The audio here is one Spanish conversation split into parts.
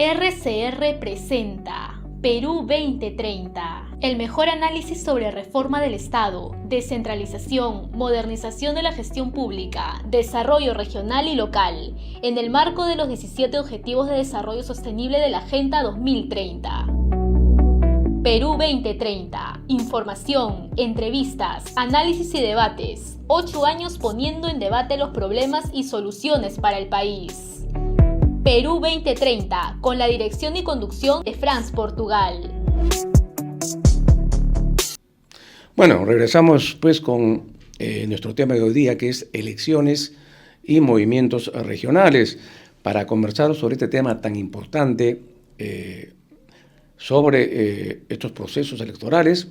RCR presenta Perú 2030, el mejor análisis sobre reforma del Estado, descentralización, modernización de la gestión pública, desarrollo regional y local, en el marco de los 17 Objetivos de Desarrollo Sostenible de la Agenda 2030. Perú 2030, información, entrevistas, análisis y debates, 8 años poniendo en debate los problemas y soluciones para el país. Perú 2030, con la dirección y conducción de Franz Portugal. Bueno, regresamos pues con nuestro tema de hoy día, que es elecciones y movimientos regionales, para conversar sobre este tema tan importante, sobre estos procesos electorales.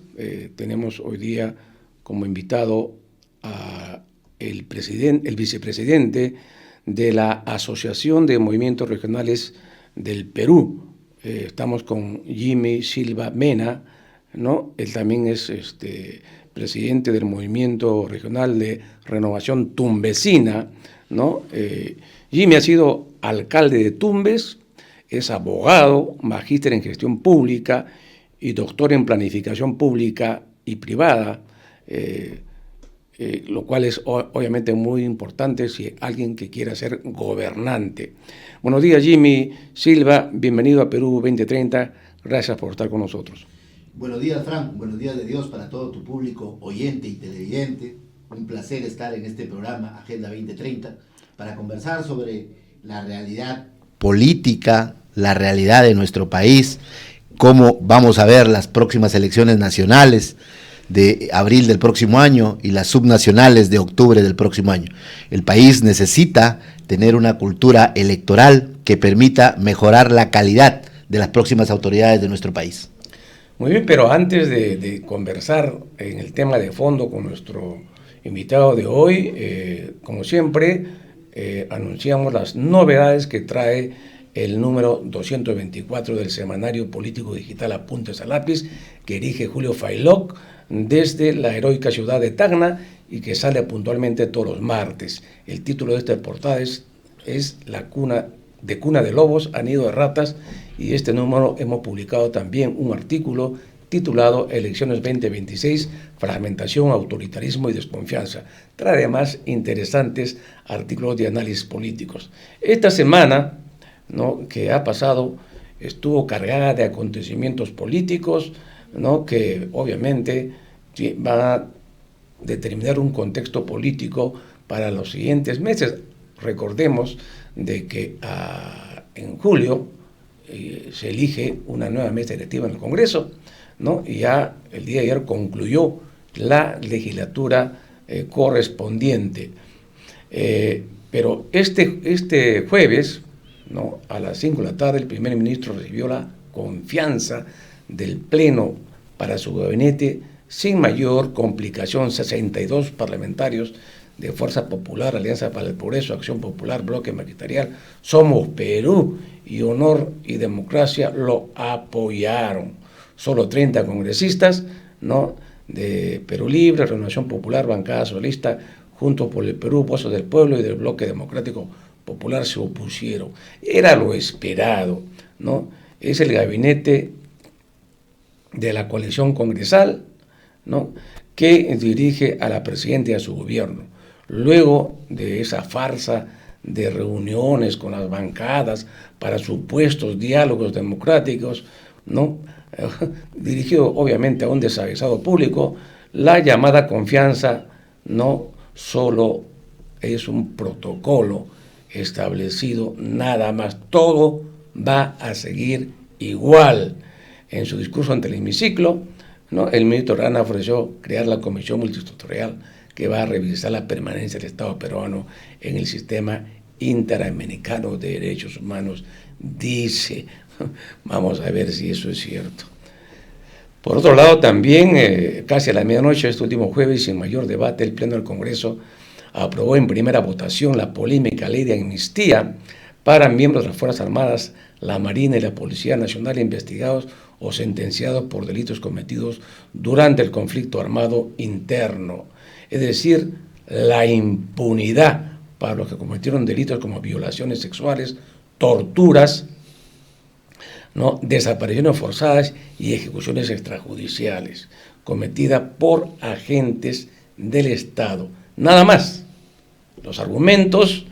Tenemos hoy día como invitado a el vicepresidente de la Asociación de Movimientos Regionales del Perú. Estamos con Jimmy Silva Mena, ¿no? Él también es presidente del Movimiento Regional de Renovación Tumbesina, ¿no? Jimmy ha sido alcalde de Tumbes, es abogado, magíster en gestión pública y doctor en planificación pública y privada, lo cual es obviamente muy importante si alguien que quiera ser gobernante. Buenos días, Jimmy Silva, bienvenido a Perú 2030, gracias por estar con nosotros. Buenos días, Frank, buenos días de Dios para todo tu público oyente y televidente. Un placer estar en este programa Agenda 2030 para conversar sobre la realidad política, la realidad de nuestro país, cómo vamos a ver las próximas elecciones nacionales de abril del próximo año y las subnacionales de octubre del próximo año. El país necesita tener una cultura electoral que permita mejorar la calidad de las próximas autoridades de nuestro país. Muy bien, pero antes de conversar en el tema de fondo con nuestro invitado de hoy, como siempre, anunciamos las novedades que trae el número 224 del semanario político digital Apuntes a Lápiz, que dirige Julio Fayloc desde la heroica ciudad de Tacna y que sale puntualmente todos los martes. El título de esta portada es La cuna de lobos a nido de ratas, y este número hemos publicado también un artículo titulado Elecciones 2026, fragmentación, autoritarismo y desconfianza. Trae además interesantes artículos de análisis políticos. Esta semana, ¿no?, que ha pasado estuvo cargada de acontecimientos políticos, ¿no?, que obviamente van a determinar un contexto político para los siguientes meses. Recordemos de que en julio se elige una nueva mesa directiva en el Congreso, ¿no?, y ya el día de ayer concluyó la legislatura correspondiente. Pero este jueves, ¿no?, a las 5 de la tarde, el primer ministro recibió la confianza del Pleno para su gabinete sin mayor complicación. 62 parlamentarios de Fuerza Popular, Alianza para el Progreso, Acción Popular, Bloque Magisterial, Somos Perú y Honor y Democracia lo apoyaron. Solo 30 congresistas, ¿no?, de Perú Libre, Renovación Popular, Bancada Socialista, Juntos por el Perú, Voces del Pueblo y del Bloque Democrático Popular se opusieron. Era lo esperado, ¿no? Es el gabinete de la coalición congresal, ¿no?, que dirige a la presidenta y a su gobierno. Luego de esa farsa de reuniones con las bancadas para supuestos diálogos democráticos, ¿no?, dirigido obviamente a un desaguisado público, la llamada confianza no solo es un protocolo establecido nada más, todo va a seguir igual. En su discurso ante el hemiciclo, ¿no?, el ministro Rana ofreció crear la comisión multisectorial que va a revisar la permanencia del Estado peruano en el sistema interamericano de derechos humanos, dice. Vamos a ver si eso es cierto. Por otro lado, también, casi a la medianoche, este último jueves, sin mayor debate, el Pleno del Congreso aprobó en primera votación la polémica ley de amnistía para miembros de las Fuerzas Armadas, la Marina y la Policía Nacional investigados o sentenciados por delitos cometidos durante el conflicto armado interno. Es decir, la impunidad para los que cometieron delitos como violaciones sexuales, torturas, ¿no? Desapariciones forzadas y ejecuciones extrajudiciales cometidas por agentes del Estado. Nada más. Los argumentos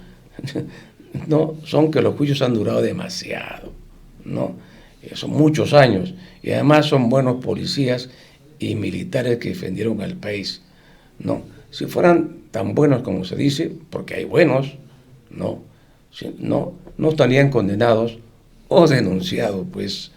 no son que los juicios han durado demasiado, ¿no? Son muchos años y además son buenos policías y militares que defendieron al país, ¿no? Si fueran tan buenos como se dice, porque hay buenos, no estarían condenados o denunciados, pues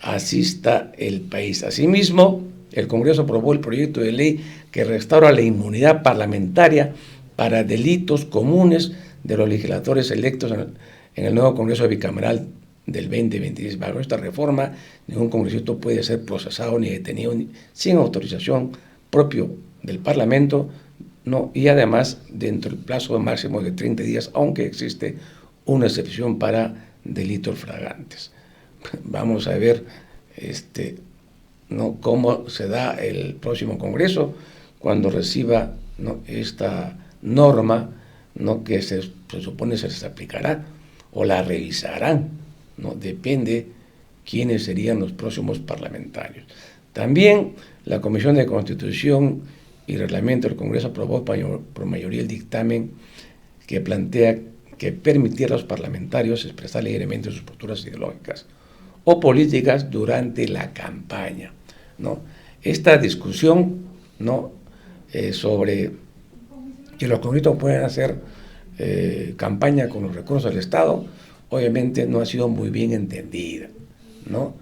así está el país. Asimismo, el Congreso aprobó el proyecto de ley que restaura la inmunidad parlamentaria para delitos comunes de los legisladores electos en el nuevo Congreso Bicameral del 2026. Bajo esta reforma, ningún congresista puede ser procesado ni detenido sin autorización propio del Parlamento, ¿no? Y además dentro del plazo máximo de 30 días, aunque existe una excepción para delitos flagrantes. Vamos a ver ¿no? cómo se da el próximo Congreso cuando reciba, ¿no? esta norma, ¿no? que se supone se les aplicará o la revisarán, ¿no? Depende quiénes serían los próximos parlamentarios. También la Comisión de Constitución y Reglamento del Congreso aprobó por mayoría el dictamen que plantea que permitiera a los parlamentarios expresar libremente sus posturas ideológicas o políticas durante la campaña, ¿no? Esta discusión, ¿no? Sobre que los congresistas pueden hacer campaña con los recursos del Estado, obviamente no ha sido muy bien entendida, ¿no?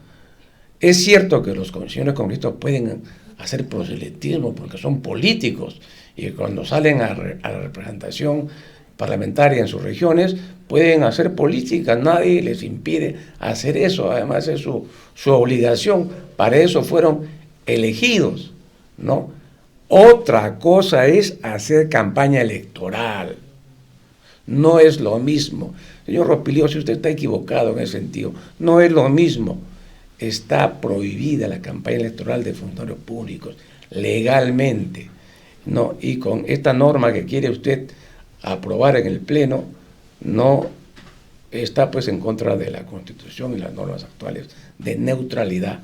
Es cierto que los señores congresistas pueden hacer proselitismo porque son políticos y cuando salen a la representación parlamentaria en sus regiones pueden hacer política, nadie les impide hacer eso, además es su obligación, para eso fueron elegidos, ¿no? Otra cosa es hacer campaña electoral, no es lo mismo. Señor Ropilio, si usted está equivocado en ese sentido, no es lo mismo. Está prohibida la campaña electoral de funcionarios públicos legalmente, ¿no? Y con esta norma que quiere usted aprobar en el Pleno, no está pues en contra de la Constitución y las normas actuales de neutralidad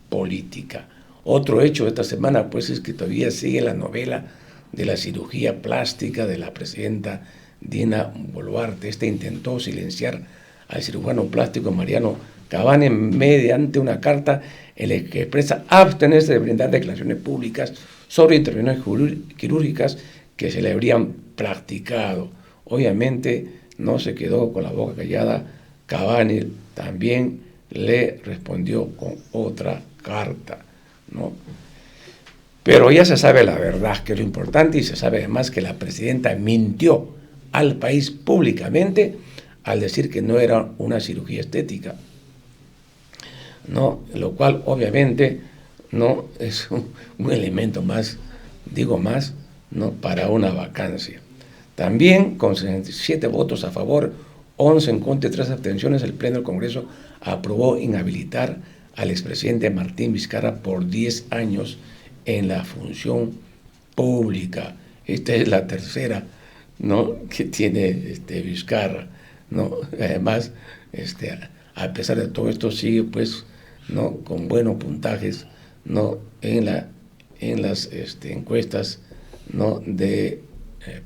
política. Otro hecho de esta semana pues es que todavía sigue la novela de la cirugía plástica de la presidenta Dina Boluarte. Intentó silenciar al cirujano plástico Mariano Cabane mediante una carta en la que expresa abstenerse de brindar declaraciones públicas sobre intervenciones quirúrgicas que se le habrían practicado. Obviamente no se quedó con la boca callada. Cabane también le respondió con otra carta, ¿no? Pero ya se sabe la verdad, que es lo importante, y se sabe además que la presidenta mintió al país públicamente al decir que no era una cirugía estética, ¿no? Lo cual obviamente no es un elemento más, digo más, ¿no? para una vacancia. También con 67 votos a favor, 11 en contra y 3 abstenciones, el Pleno del Congreso aprobó inhabilitar al expresidente Martín Vizcarra por 10 años en la función pública. Esta es la tercera, ¿no? que tiene Vizcarra, ¿no? Además, a pesar de todo esto, sigue pues, ¿no? con buenos puntajes, ¿no? en las encuestas, ¿no?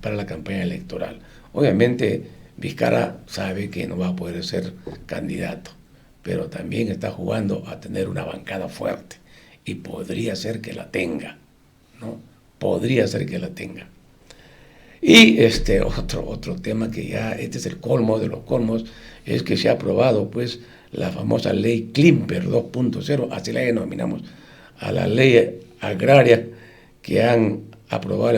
para la campaña electoral. Obviamente Vizcarra sabe que no va a poder ser candidato, pero también está jugando a tener una bancada fuerte y podría ser que la tenga, ¿no? Podría ser que la tenga. Y otro tema que ya, es el colmo de los colmos, es que se ha aprobado pues la famosa ley Klimper 2.0, así la denominamos, a la ley agraria que han aprobado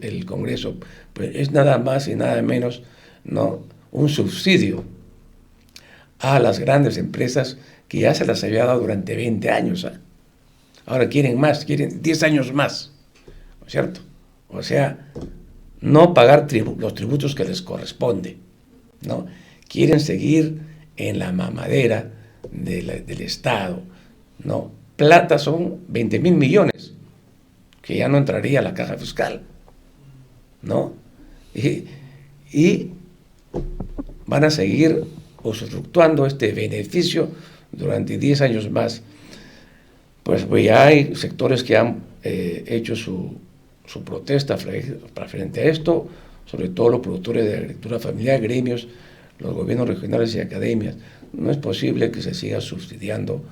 el Congreso, pues es nada más y nada menos, ¿no? un subsidio a las grandes empresas que ya se las había dado durante 20 años. Ahora quieren más, quieren 10 años más, ¿no es cierto? O sea, no pagar los tributos que les corresponde, ¿no? Quieren seguir en la mamadera del Estado, ¿no? Plata son 20.000 millones, que ya no entraría a la caja fiscal, ¿no? Y van a seguir usufructuando este beneficio, durante 10 años más, pues ya hay sectores que han hecho su protesta frente a esto, sobre todo los productores de agricultura familiar, gremios, los gobiernos regionales y academias. No es posible que se siga subsidiando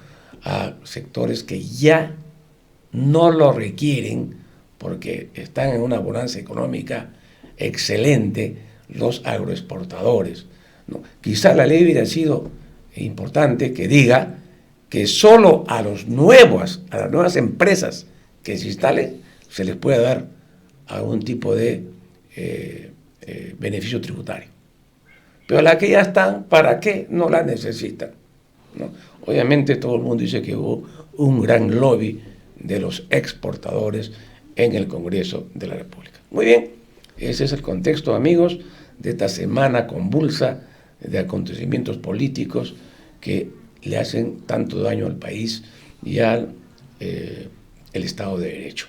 a sectores que ya no lo requieren porque están en una bonanza económica excelente, los agroexportadores, ¿no? Quizá la ley hubiera sido importante que diga que solo a las nuevas empresas que se instalen se les puede dar algún tipo de beneficio tributario. Pero las que ya están, ¿para qué? No la necesitan, ¿no? Obviamente todo el mundo dice que hubo un gran lobby de los exportadores en el Congreso de la República. Muy bien, ese es el contexto, amigos, de esta semana convulsa de acontecimientos políticos que le hacen tanto daño al país y al el Estado de Derecho.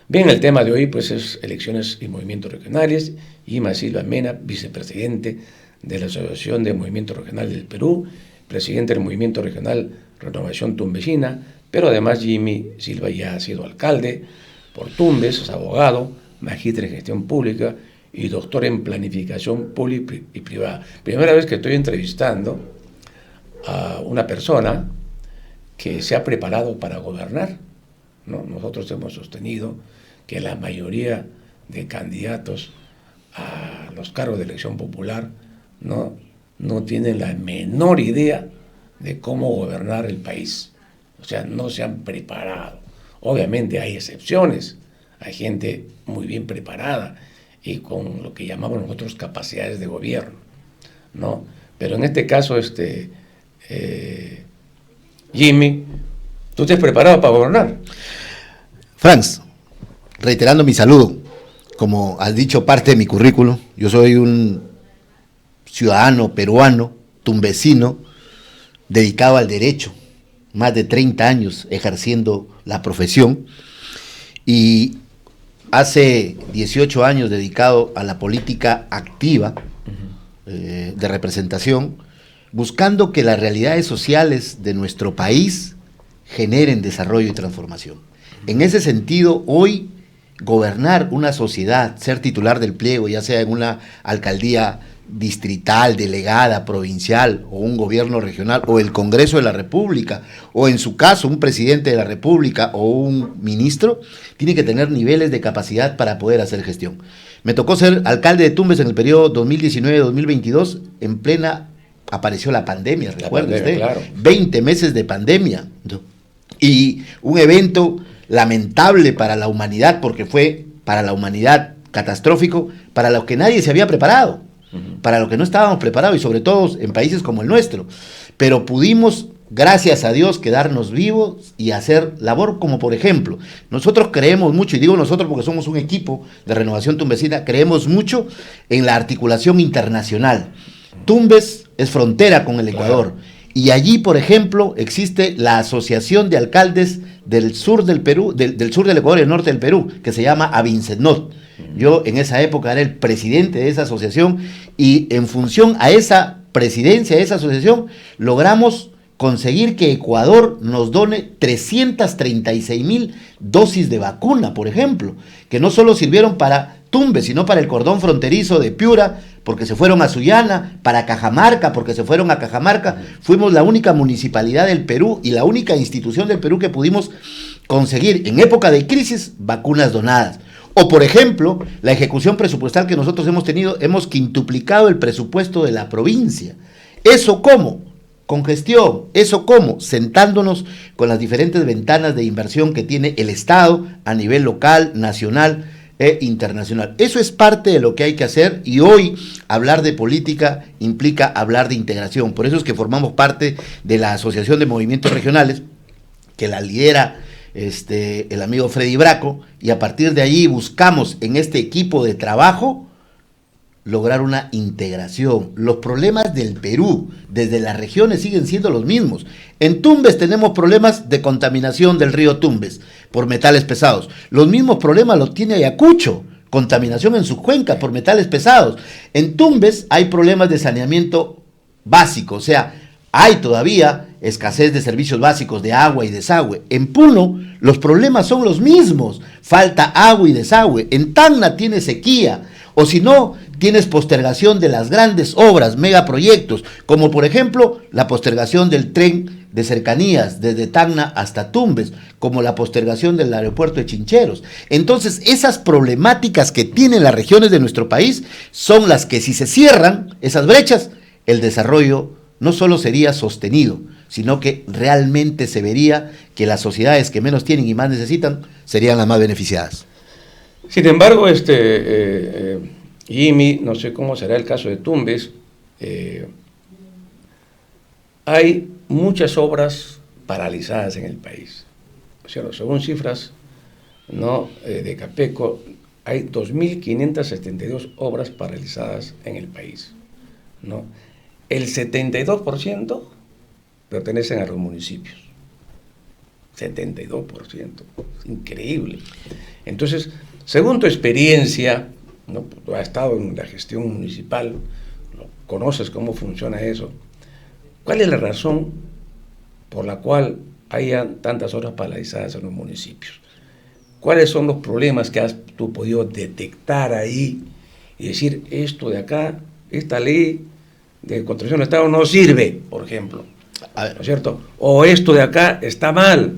Bien, el tema de hoy pues es elecciones y movimientos regionales. Ima Silva Mena, vicepresidente de la Asociación de Movimiento Regional del Perú, presidente del Movimiento Regional Renovación Tumbesina, pero además Jimmy Silva ya ha sido alcalde por Tumbes, es abogado, magíster en gestión pública y doctor en planificación pública y privada. Primera vez que estoy entrevistando a una persona que se ha preparado para gobernar, ¿no? Nosotros hemos sostenido que la mayoría de candidatos a los cargos de elección popular no tienen la menor idea de cómo gobernar el país. O sea, no se han preparado. Obviamente hay excepciones, hay gente muy bien preparada y con lo que llamamos nosotros capacidades de gobierno, ¿no? Pero en este caso, Jimmy, ¿tú te has preparado para gobernar? Franz, reiterando mi saludo, como has dicho parte de mi currículo, yo soy un ciudadano peruano, tumbesino, dedicado al derecho, más de 30 años ejerciendo la profesión y hace 18 años dedicado a la política activa de representación, buscando que las realidades sociales de nuestro país generen desarrollo y transformación. En ese sentido, hoy gobernar una sociedad, ser titular del pliego, ya sea en una alcaldía distrital, delegada, provincial, o un gobierno regional, o el Congreso de la República, o en su caso un presidente de la República o un ministro, tiene que tener niveles de capacidad para poder hacer gestión. Me tocó ser alcalde de Tumbes en el periodo 2019-2022, en plena apareció la pandemia, recuerda usted, claro. 20 meses de pandemia, ¿no? Y un evento lamentable para la humanidad, porque fue para la humanidad catastrófico, para lo que nadie se había preparado, para lo que no estábamos preparados, y sobre todo en países como el nuestro. Pero pudimos, gracias a Dios, quedarnos vivos y hacer labor como, por ejemplo, nosotros creemos mucho, y digo nosotros porque somos un equipo de Renovación Tumbesina, creemos mucho en la articulación internacional. Tumbes es frontera con el Ecuador, y allí, por ejemplo, existe la Asociación de Alcaldes del sur del Perú, del sur del Ecuador y del norte del Perú, que se llama Avincenot. Yo en esa época era el presidente de esa asociación y en función a esa presidencia de esa asociación logramos conseguir que Ecuador nos done 336,000 dosis de vacuna, por ejemplo, que no solo sirvieron para Tumbes, sino para el cordón fronterizo de Piura, porque se fueron a Sullana, para Cajamarca, porque se fueron a Cajamarca. Fuimos la única municipalidad del Perú y la única institución del Perú que pudimos conseguir en época de crisis vacunas donadas. O, por ejemplo, la ejecución presupuestal que nosotros hemos tenido, hemos quintuplicado el presupuesto de la provincia. ¿Eso cómo? Con gestión. ¿Eso cómo? Sentándonos con las diferentes ventanas de inversión que tiene el Estado a nivel local, nacional e internacional. Eso es parte de lo que hay que hacer, y hoy hablar de política implica hablar de integración. Por eso es que formamos parte de la Asociación de Movimientos Regionales, que la lidera el amigo Freddy Braco, y a partir de allí buscamos en este equipo de trabajo lograr una integración. Los problemas del Perú desde las regiones siguen siendo los mismos. En Tumbes tenemos problemas de contaminación del río Tumbes por metales pesados. Los mismos problemas los tiene Ayacucho, contaminación en sus cuencas por metales pesados. En Tumbes hay problemas de saneamiento básico, o sea, Hay todavía escasez de servicios básicos de agua y desagüe. En Puno los problemas son los mismos. Falta agua y desagüe. En Tacna tienes sequía. O si no, tienes postergación de las grandes obras, megaproyectos, como por ejemplo la postergación del tren de cercanías desde Tacna hasta Tumbes, como la postergación del aeropuerto de Chincheros. Entonces, esas problemáticas que tienen las regiones de nuestro país son las que, si se cierran esas brechas, el desarrollo no solo sería sostenido, sino que realmente se vería que las sociedades que menos tienen y más necesitan serían las más beneficiadas. Sin embargo, Jimmy, no sé cómo será el caso de Tumbes, hay muchas obras paralizadas en el país. O sea, según cifras, ¿no?, de Capeco, hay 2.572 obras paralizadas en el país, ¿no? El 72% pertenecen a los municipios. 72%. Increíble. Entonces, según tu experiencia, ¿no?, tú has estado en la gestión municipal, ¿no?, conoces cómo funciona eso. ¿Cuál es la razón por la cual hayan tantas obras paralizadas en los municipios? ¿Cuáles son los problemas que has tú podido detectar ahí y decir, esto de acá, esta ley de construcción del Estado no sirve, por ejemplo? ¿No es cierto? O esto de acá está mal,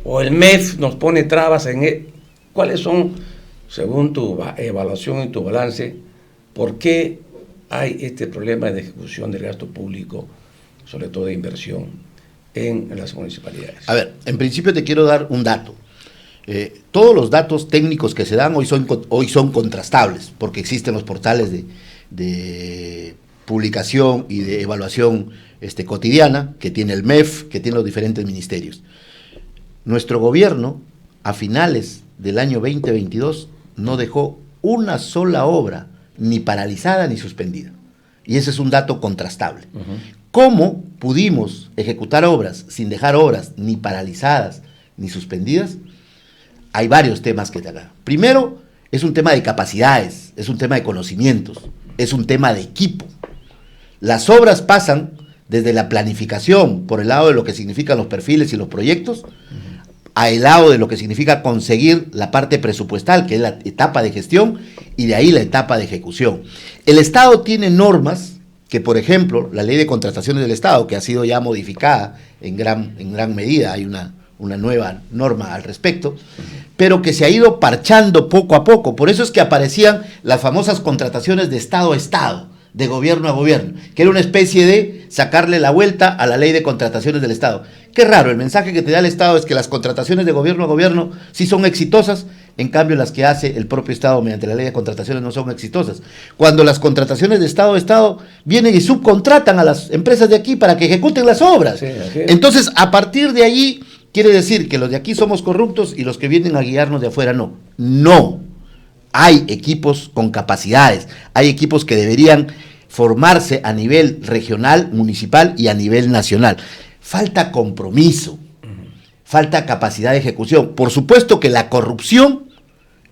o el MEF nos pone trabas en... ¿Cuáles son, según tu evaluación y tu balance, por qué hay este problema de ejecución del gasto público, sobre todo de inversión, en las municipalidades? A ver, en principio te quiero dar un dato. Todos los datos técnicos que se dan hoy son contrastables, porque existen los portales de publicación y de evaluación cotidiana, que tiene el MEF, que tiene los diferentes ministerios. Nuestro gobierno, a finales del año 2022, no dejó una sola obra, ni paralizada ni suspendida. Y ese es un dato contrastable. ¿Cómo pudimos ejecutar obras sin dejar obras ni paralizadas ni suspendidas? Hay varios temas que te hagan. Primero, es un tema de capacidades, es un tema de conocimientos, es un tema de equipo. Las obras pasan desde la planificación, por el lado de lo que significan los perfiles y los proyectos, a el lado de lo que significa conseguir la parte presupuestal, que es la etapa de gestión, y de ahí la etapa de ejecución. El Estado tiene normas que, por ejemplo, la ley de contrataciones del Estado, que ha sido ya modificada en gran medida, hay una nueva norma al respecto, pero que se ha ido parchando poco a poco. Por eso es que aparecían las famosas contrataciones de Estado a Estado, de gobierno a gobierno, que era una especie de sacarle la vuelta a la ley de contrataciones del Estado. Qué raro, el mensaje que te da el Estado es que las contrataciones de gobierno a gobierno sí son exitosas, en cambio las que hace el propio Estado mediante la ley de contrataciones no son exitosas. Cuando las contrataciones de Estado a Estado vienen y subcontratan a las empresas de aquí para que ejecuten las obras. Sí, entonces, a partir de allí, quiere decir que los de aquí somos corruptos y los que vienen a guiarnos de afuera no. No. Hay equipos con capacidades, hay equipos que deberían formarse a nivel regional, municipal y a nivel nacional. Falta compromiso, falta capacidad de ejecución. Por supuesto que la corrupción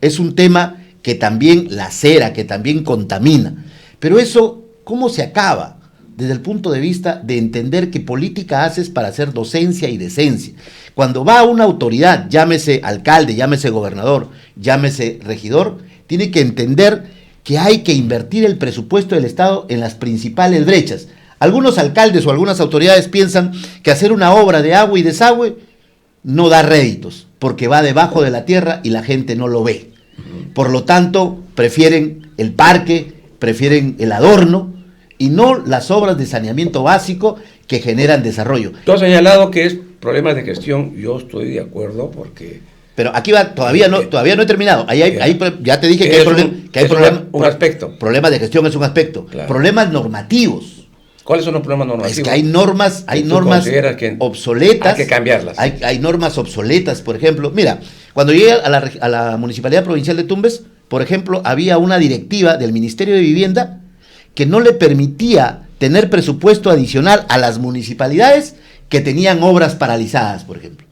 es un tema que también lacera, que también contamina. Pero eso, ¿cómo se acaba? Desde el punto de vista de entender que política haces para hacer docencia y decencia. Cuando va una autoridad, llámese alcalde, llámese gobernador, llámese regidor, tiene que entender que hay que invertir el presupuesto del Estado en las principales brechas. Algunos alcaldes o algunas autoridades piensan que hacer una obra de agua y desagüe no da réditos, porque va debajo de la tierra y la gente no lo ve. Por lo tanto, prefieren el parque, prefieren el adorno, y no las obras de saneamiento básico que generan desarrollo. Tú has señalado que es problemas de gestión, yo estoy de acuerdo porque... Pero aquí va, todavía no he terminado. Ahí ya te dije que hay problemas. Un aspecto. Problemas de gestión es un aspecto. Claro. Problemas normativos. ¿Cuáles son los problemas normativos? Es que hay normas que obsoletas. Hay que cambiarlas. Hay normas obsoletas, por ejemplo. Mira, cuando llegué a la Municipalidad Provincial de Tumbes, por ejemplo, había una directiva del Ministerio de Vivienda que no le permitía tener presupuesto adicional a las municipalidades que tenían obras paralizadas, por ejemplo.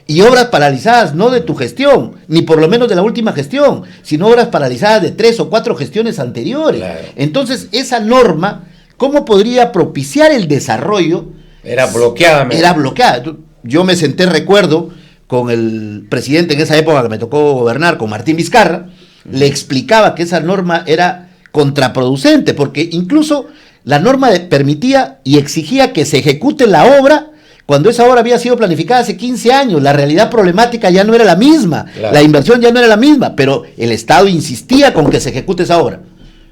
Y obras paralizadas no de tu gestión, ni por lo menos de la última gestión, sino obras paralizadas de 3 o 4 gestiones anteriores. Claro. Entonces, esa norma, ¿cómo podría propiciar el desarrollo Era bloqueada. Era bloqueada. Yo me senté, recuerdo, con el presidente en esa época que me tocó gobernar, con Martín Vizcarra, le explicaba que esa norma era contraproducente, porque incluso la norma permitía y exigía que se ejecute la obra cuando esa obra había sido planificada hace 15 años. La realidad problemática ya no era la misma, claro. La inversión ya no era la misma, pero el Estado insistía con que se ejecute esa obra.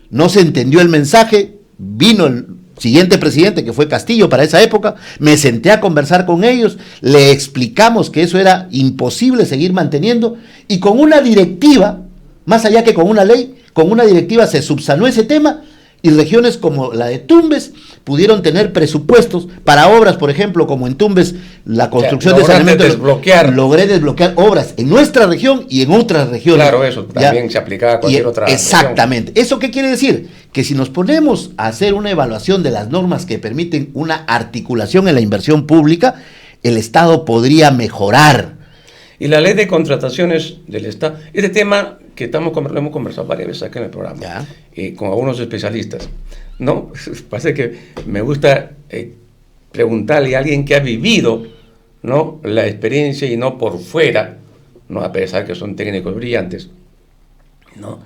No se entendió el mensaje, vino el siguiente presidente, que fue Castillo para esa época, me senté a conversar con ellos, le explicamos que eso era imposible seguir manteniendo, y con una directiva, más allá que con una ley, con una directiva se subsanó ese tema, y regiones como la de Tumbes pudieron tener presupuestos para obras, por ejemplo, como en Tumbes, la construcción de saneamiento. Logré desbloquear obras en nuestra región y en otras regiones. Claro, eso también se aplicaba a cualquier otra exactamente. Región. ¿Eso qué quiere decir? Que si nos ponemos a hacer una evaluación de las normas que permiten una articulación en la inversión pública, el Estado podría mejorar. Y la ley de contrataciones del Estado, este tema que lo hemos conversado varias veces acá en el programa, con algunos especialistas, ¿no? Parece que me gusta preguntarle a alguien que ha vivido, ¿no?, la experiencia y no por fuera, ¿no?, a pesar que son técnicos brillantes, ¿no?,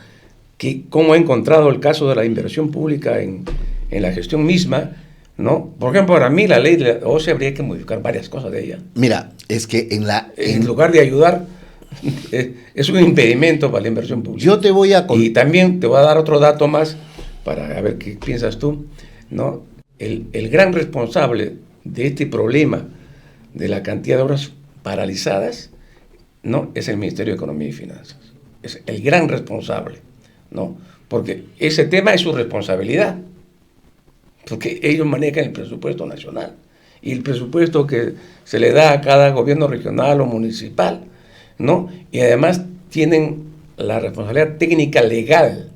que cómo ha encontrado el caso de la inversión pública en la gestión misma, ¿no? Por ejemplo, para mí la ley de la OCE habría que modificar varias cosas de ella. Mira, es que en lugar de ayudar, es un impedimento para la inversión pública. Yo te voy a... Y también te voy a dar otro dato más para ver qué piensas tú, ¿no? El gran responsable de este problema de la cantidad de obras paralizadas, ¿no?, es el Ministerio de Economía y Finanzas. Es el gran responsable, ¿no? Porque ese tema es su responsabilidad, porque ellos manejan el presupuesto nacional y el presupuesto que se le da a cada gobierno regional o municipal, ¿no? Y además tienen la responsabilidad técnica legal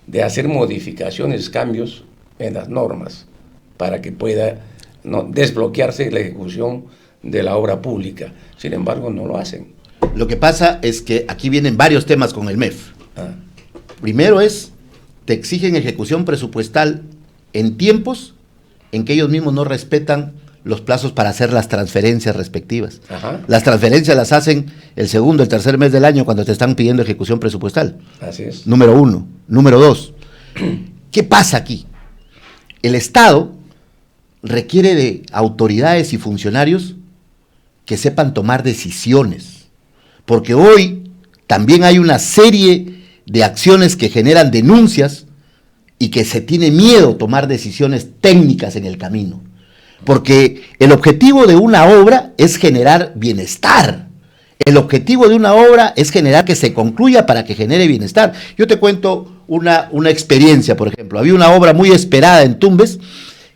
de hacer modificaciones, cambios en las normas para que pueda, ¿no?, desbloquearse la ejecución de la obra pública. Sin embargo, no lo hacen. Lo que pasa es que aquí vienen varios temas con el MEF. Primero te exigen ejecución presupuestal en tiempos en que ellos mismos no respetan los plazos para hacer las transferencias respectivas. Las transferencias las hacen el segundo, el tercer mes del año cuando te están pidiendo ejecución presupuestal. Así es. Número 1. Número 2. ¿Qué pasa aquí? El Estado requiere de autoridades y funcionarios que sepan tomar decisiones, porque hoy también hay una serie de acciones que generan denuncias y que se tiene miedo tomar decisiones técnicas en el camino, porque el objetivo de una obra es generar bienestar. El objetivo de una obra es generar que se concluya para que genere bienestar. Yo te cuento una experiencia, por ejemplo. Había una obra muy esperada en Tumbes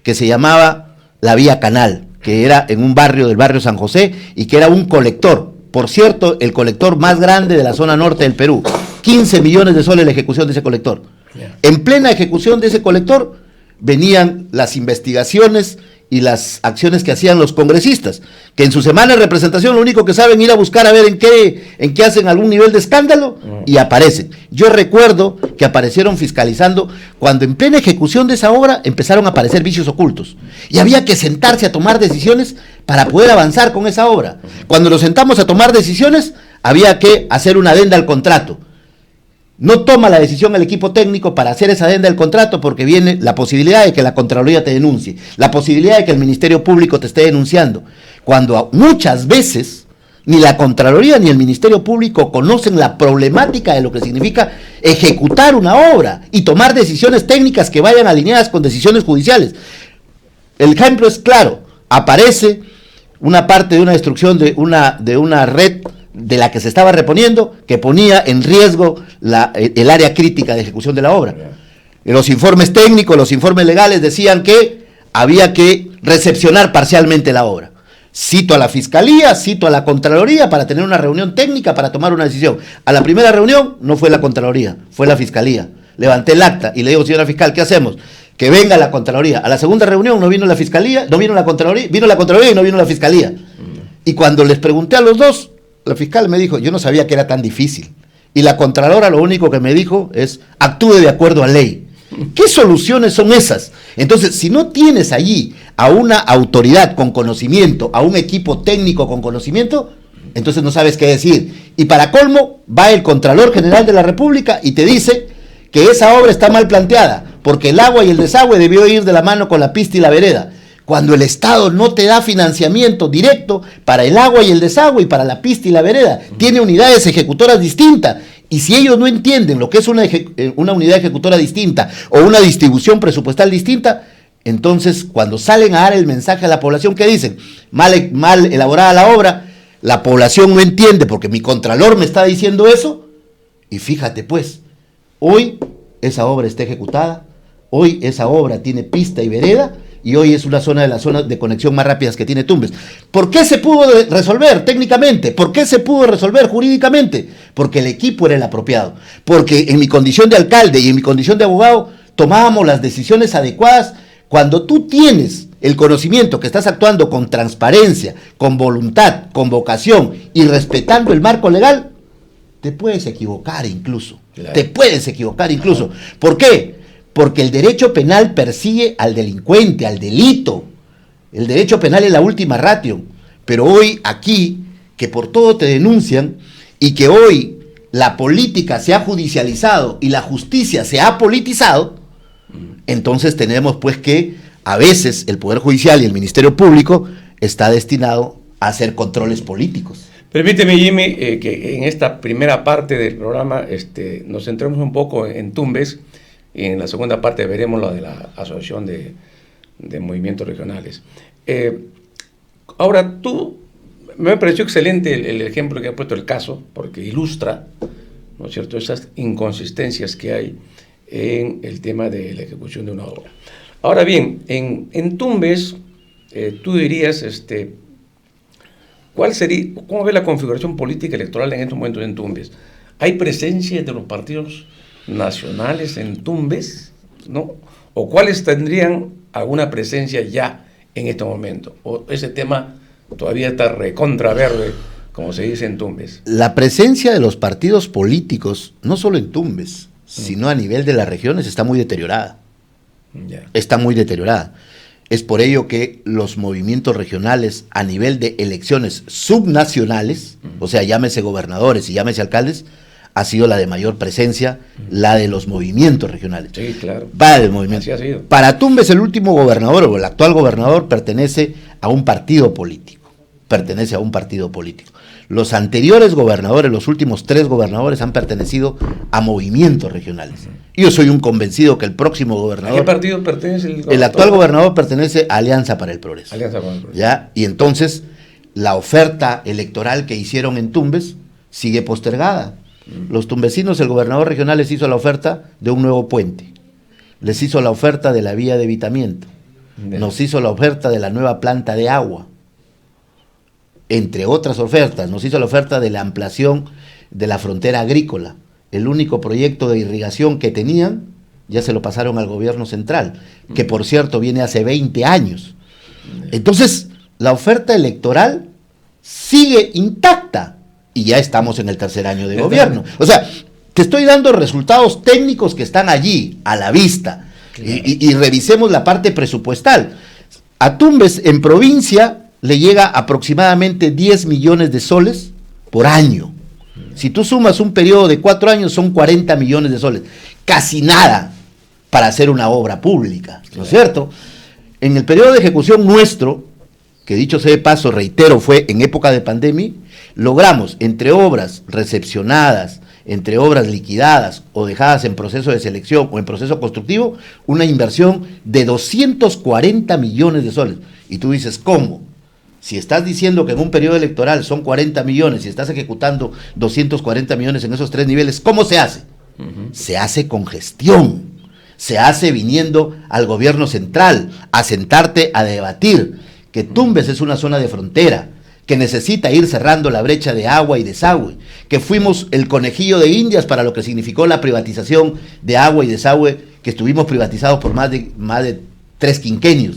que se llamaba la Vía Canal, que era en un barrio del barrio San José y que era un colector. Por cierto, el colector más grande de la zona norte del Perú. 15 millones de soles la ejecución de ese colector. En plena ejecución de ese colector venían las investigaciones y las acciones que hacían los congresistas, que en su semana de representación lo único que saben ir a buscar a ver en qué hacen algún nivel de escándalo y aparecen. Yo recuerdo que aparecieron fiscalizando cuando en plena ejecución de esa obra empezaron a aparecer vicios ocultos y había que sentarse a tomar decisiones para poder avanzar con esa obra. Cuando nos sentamos a tomar decisiones había que hacer una adenda al contrato. No toma la decisión el equipo técnico para hacer esa adenda del contrato porque viene la posibilidad de que la Contraloría te denuncie, la posibilidad de que el Ministerio Público te esté denunciando, cuando muchas veces ni la Contraloría ni el Ministerio Público conocen la problemática de lo que significa ejecutar una obra y tomar decisiones técnicas que vayan alineadas con decisiones judiciales. El ejemplo es claro, aparece una parte de una destrucción de una red de la que se estaba reponiendo, que ponía en riesgo el área crítica de ejecución de la obra. Los informes técnicos, los informes legales decían que había que recepcionar parcialmente la obra. Cito a la Fiscalía, cito a la Contraloría para tener una reunión técnica para tomar una decisión. A la primera reunión no fue la Contraloría, fue la Fiscalía. Levanté el acta y le digo, señora fiscal, ¿qué hacemos? Que venga la Contraloría. A la segunda reunión no vino la Fiscalía, no vino la Contraloría, vino la Contraloría y no vino la Fiscalía. Y cuando les pregunté a los dos, la fiscal me dijo, yo no sabía que era tan difícil. Y la Contralora lo único que me dijo es, actúe de acuerdo a ley. ¿Qué soluciones son esas? Entonces, si no tienes allí a una autoridad con conocimiento, a un equipo técnico con conocimiento, entonces no sabes qué decir. Y para colmo, va el Contralor General de la República y te dice que esa obra está mal planteada, porque el agua y el desagüe debió ir de la mano con la pista y la vereda. Cuando el Estado no te da financiamiento directo para el agua y el desagüe y para la pista y la vereda, tiene unidades ejecutoras distintas. Y si ellos no entienden lo que es una unidad ejecutora distinta o una distribución presupuestal distinta, entonces cuando salen a dar el mensaje a la población, ¿qué dicen? Mal elaborada la obra, la población no entiende porque mi contralor me está diciendo eso. Y fíjate pues, hoy esa obra está ejecutada, hoy esa obra tiene pista y vereda, y hoy es una zona de las zonas de conexión más rápidas que tiene Tumbes. ¿Por qué se pudo resolver técnicamente? ¿Por qué se pudo resolver jurídicamente? Porque el equipo era el apropiado. Porque en mi condición de alcalde y en mi condición de abogado tomábamos las decisiones adecuadas. Cuando tú tienes el conocimiento que estás actuando con transparencia, con voluntad, con vocación y respetando el marco legal, te puedes equivocar incluso. Claro. Te puedes equivocar incluso. ¿Por qué? Porque el derecho penal persigue al delincuente, al delito. El derecho penal es la última ratio. Pero hoy aquí, que por todo te denuncian y que hoy la política se ha judicializado y la justicia se ha politizado, entonces tenemos pues que a veces el Poder Judicial y el Ministerio Público está destinado a hacer controles políticos. Permíteme, Jimmy, que en esta primera parte del programa nos centremos un poco en Tumbes. Y en la segunda parte veremos lo de la Asociación de Movimientos Regionales. Ahora, me pareció excelente el ejemplo que ha puesto el caso, porque ilustra, ¿no es cierto?, esas inconsistencias que hay en el tema de la ejecución de una obra. Ahora bien, en Tumbes, tú dirías, ¿cómo ve la configuración política electoral en estos momentos en Tumbes? ¿Hay presencia de los partidos nacionales en Tumbes, ¿no? ¿O cuáles tendrían alguna presencia ya en este momento? ¿O ese tema todavía está recontra verde, como se dice en Tumbes? La presencia de los partidos políticos, no solo en Tumbes, sino a nivel de las regiones, está muy deteriorada. Está muy deteriorada. Es por ello que los movimientos regionales a nivel de elecciones subnacionales, o sea, llámese gobernadores y llámese alcaldes, ha sido la de mayor presencia, la de los movimientos regionales. Sí, claro. Va del movimiento. Así ha sido. Para Tumbes, el último gobernador o el actual gobernador pertenece a un partido político. Pertenece a un partido político. Los anteriores gobernadores, los últimos 3 gobernadores han pertenecido a movimientos regionales. Yo soy un convencido que el próximo gobernador... ¿A qué partido pertenece el actual gobernador pertenece a Alianza para el Progreso. Alianza para el Progreso. ¿Ya? Y entonces, la oferta electoral que hicieron en Tumbes sigue postergada. Los tumbesinos, el gobernador regional les hizo la oferta de un nuevo puente, les hizo la oferta de la vía de evitamiento, nos hizo la oferta de la nueva planta de agua, entre otras ofertas, nos hizo la oferta de la ampliación de la frontera agrícola. El único proyecto de irrigación que tenían, ya se lo pasaron al gobierno central, que por cierto viene hace 20 años. Entonces, la oferta electoral sigue intacta. Y ya estamos en el tercer año de gobierno. O sea, te estoy dando resultados técnicos que están allí, a la vista. Claro. Y revisemos la parte presupuestal. A Tumbes, en provincia, le llega aproximadamente 10 millones de soles por año. Si tú sumas un periodo de 4 años, son 40 millones de soles. Casi nada para hacer una obra pública, ¿no es cierto? En el periodo de ejecución nuestro, que dicho sea de paso, reitero, fue en época de pandemia, logramos, entre obras recepcionadas, entre obras liquidadas o dejadas en proceso de selección o en proceso constructivo, una inversión de 240 millones de soles. Y tú dices, ¿cómo? Si estás diciendo que en un periodo electoral son 40 millones y estás ejecutando 240 millones en esos 3 niveles, ¿cómo se hace? Se hace con gestión, se hace viniendo al gobierno central a sentarte a debatir que Tumbes es una zona de frontera, que necesita ir cerrando la brecha de agua y desagüe, que fuimos el conejillo de Indias para lo que significó la privatización de agua y desagüe, que estuvimos privatizados por más de 3 quinquenios.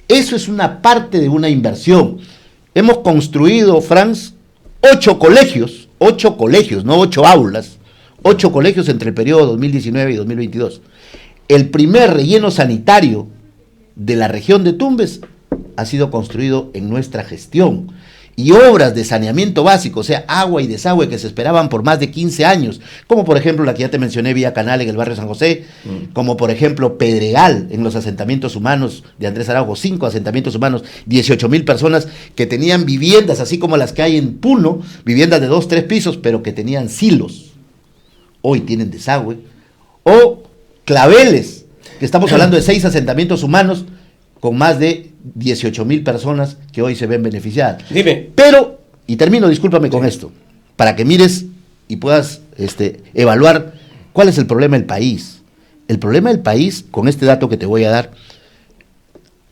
Eso es una parte de una inversión. Hemos construido, Franz, 8 colegios, no 8 aulas, 8 colegios entre el periodo 2019 y 2022. el primer relleno sanitario de la región de Tumbes ha sido construido en nuestra gestión. Y obras de saneamiento básico, o sea, agua y desagüe que se esperaban por más de 15 años, como por ejemplo la que ya te mencioné, Vía Canal en el barrio San José, como por ejemplo Pedregal en los asentamientos humanos de Andrés Araujo, 5 asentamientos humanos, 18,000 personas que tenían viviendas, así como las que hay en Puno, viviendas de 2, 3 pisos, pero que tenían silos. Hoy tienen desagüe. O Claveles, que estamos hablando de 6 asentamientos humanos con más de 18,000 personas que hoy se ven beneficiadas. Dime. Pero, y termino, discúlpame con esto, para que mires y puedas evaluar cuál es el problema del país. El problema del país, con este dato que te voy a dar,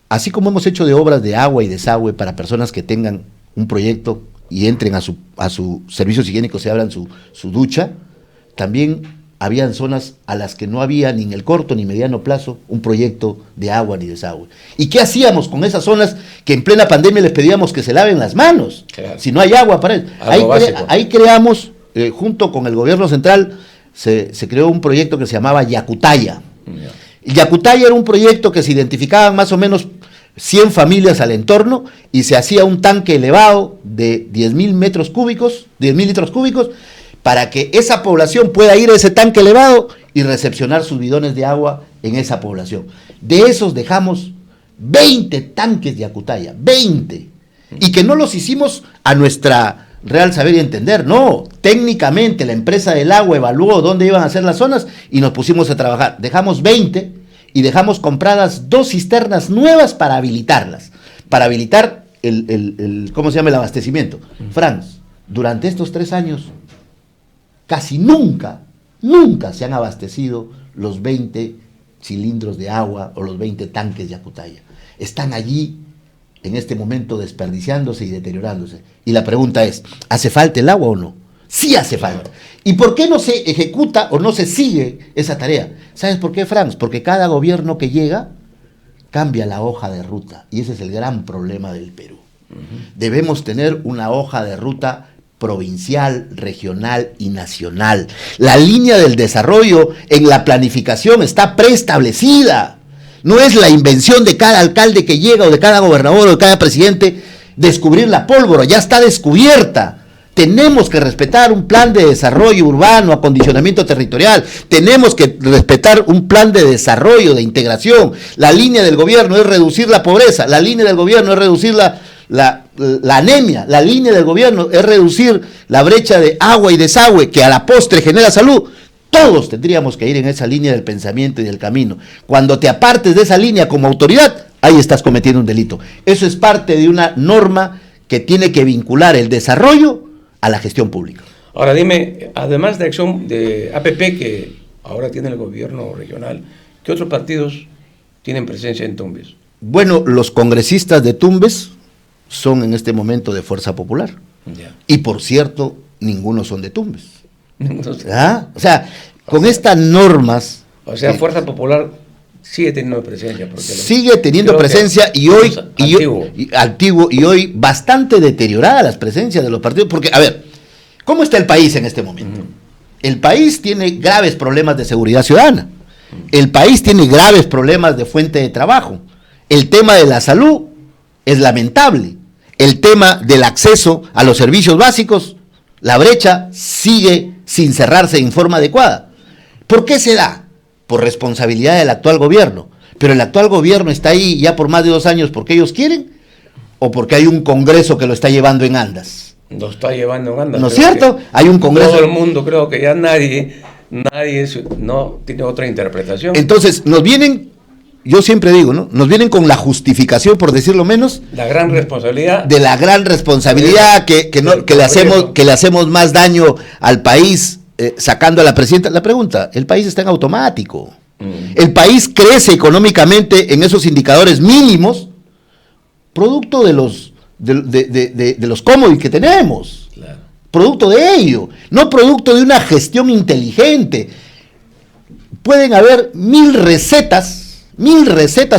así como hemos hecho de obras de agua y desagüe para personas que tengan un proyecto y entren a su servicios higiénicos, se abran su ducha, también habían zonas a las que no había ni en el corto ni mediano plazo un proyecto de agua ni desagüe. ¿Y qué hacíamos con esas zonas que en plena pandemia les pedíamos que se laven las manos? Claro. Si no hay agua para eso. Ahí creamos, junto con el gobierno central, se creó un proyecto que se llamaba Yacutaya. Yacutaya era un proyecto que se identificaban más o menos 100 familias al entorno y se hacía un tanque elevado de 10,000 metros cúbicos, 10,000 litros cúbicos, para que esa población pueda ir a ese tanque elevado y recepcionar sus bidones de agua en esa población. De esos dejamos 20 tanques de Yacutaya, 20, y que no los hicimos a nuestra real saber y entender, no, técnicamente la empresa del agua evaluó dónde iban a ser las zonas y nos pusimos a trabajar. Dejamos 20 y dejamos compradas 2 cisternas nuevas para habilitarlas, para habilitar ¿cómo se llama? El abastecimiento. Franz, durante estos 3 años, casi nunca se han abastecido los 20 cilindros de agua o los 20 tanques de Yacutaya. Están allí en este momento desperdiciándose y deteriorándose. Y la pregunta es, ¿hace falta el agua o no? Sí hace falta. ¿Y por qué no se ejecuta o no se sigue esa tarea? ¿Sabes por qué, Franz? Porque cada gobierno que llega cambia la hoja de ruta. Y ese es el gran problema del Perú. Debemos tener una hoja de ruta provincial, regional y nacional. La línea del desarrollo en la planificación está preestablecida. No es la invención de cada alcalde que llega o de cada gobernador o de cada presidente descubrir la pólvora, ya está descubierta. Tenemos que respetar un plan de desarrollo urbano, acondicionamiento territorial, tenemos que respetar un plan de desarrollo, de integración. La línea del gobierno es reducir la pobreza, la línea del gobierno es reducir la anemia, la línea del gobierno es reducir la brecha de agua y desagüe que a la postre genera salud. Todos tendríamos que ir en esa línea del pensamiento y del camino. Cuando te apartes de esa línea como autoridad, ahí estás cometiendo un delito. Eso es parte de una norma que tiene que vincular el desarrollo a la gestión pública. Ahora dime, además de acción de APP que ahora tiene el gobierno regional, ¿qué otros partidos tienen presencia en Tumbes? Bueno, los congresistas de Tumbes son en este momento de Fuerza Popular. Ya. Y por cierto, ninguno son de Tumbes. ¿Ah? O sea, con estas normas... O sea, Fuerza Popular sigue teniendo presencia. Sigue teniendo presencia y hoy... Antiguo y hoy bastante deteriorada las presencias de los partidos. Porque, a ver, ¿cómo está el país en este momento? El país tiene graves problemas de seguridad ciudadana. El país tiene graves problemas de fuente de trabajo. El tema de la salud es lamentable. El tema del acceso a los servicios básicos, la brecha sigue sin cerrarse en forma adecuada. ¿Por qué se da? Por responsabilidad del actual gobierno. Pero el actual gobierno está ahí ya por más de 2 años porque ellos quieren o porque hay un congreso que lo está llevando en andas. Lo está llevando en andas. ¿No es cierto? Hay un congreso. Todo el mundo, creo que ya nadie no tiene otra interpretación. Entonces, nos vienen, yo siempre digo, ¿no? Nos vienen con la justificación, por decirlo menos. La gran responsabilidad. De la gran responsabilidad que le hacemos más daño al país sacando a la presidenta. La pregunta, el país está en automático. El país crece económicamente en esos indicadores mínimos, producto de los commodities que tenemos. Claro. Producto de ello, no producto de una gestión inteligente. Pueden haber 1000 recetas